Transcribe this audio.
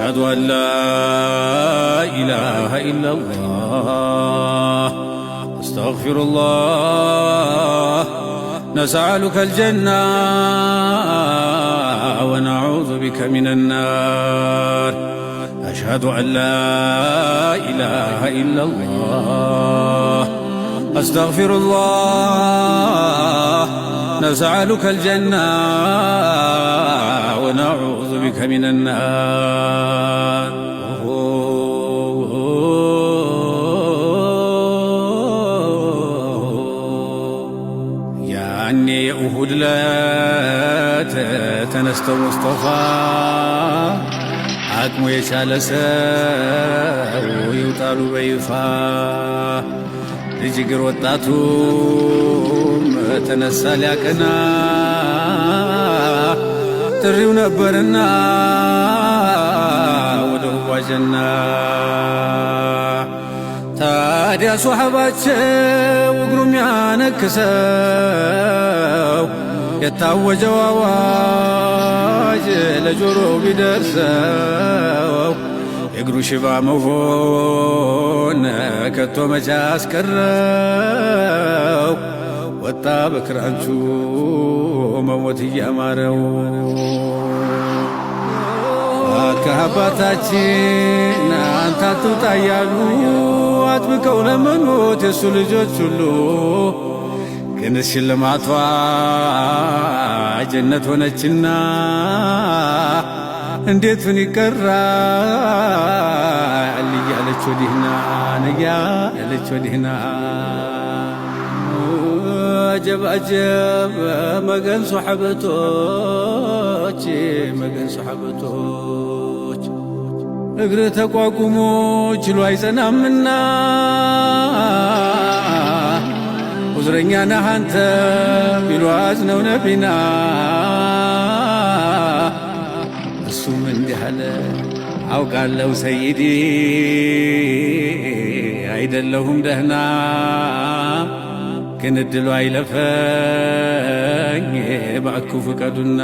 أشهد أن لا إله إلا الله أستغفر الله نسألك الجنة ونعوذ بك من النار أشهد أن لا إله إلا الله أستغفر الله نسألك الجنة ونعوذ بك من النار يعني أهد لا تنست مصطفى አቅሙ የቻለ ሰው ይውጣሉ በይፋ ልጅ እግር ወጣቱም ተነሳ ሊያቀና ጥሪው ነበርና ወደ ዋጀና ታዲያ ሷሐባቸው እግሩም ያነክሰው የታወጀው አዋጅ ለጆሮው ቢደርሰው እግሩ ሽባ መሆን ከቶ መቼ አስቀረው ወጣ በክራንቹ መሞት እያማረው ከአባታችን አንተ አትውጣ እያሉ አጥብቀው ለመኑት የሱ ልጆች ሁሉ ግን ሽልማቷ ጀነት ሆነችና እንዴት ምን ይቀራል እያለች ወዲህና እያለች ወዲህና አጀብ አጀብ መገን ሶሐበቶች መገን ሶሐበቶች እግር ተቋቁሞ ችሎ አይጸናምና ዑዝረኛ ነህ አንተ ቢሏዝ ነው ነቢና እሱም እንዲህ አለ አውቃለሁ ሰይዲ አይደለሁም ደህና ግን እድሉ አይለፈኝ እባክዎ ፍቀዱና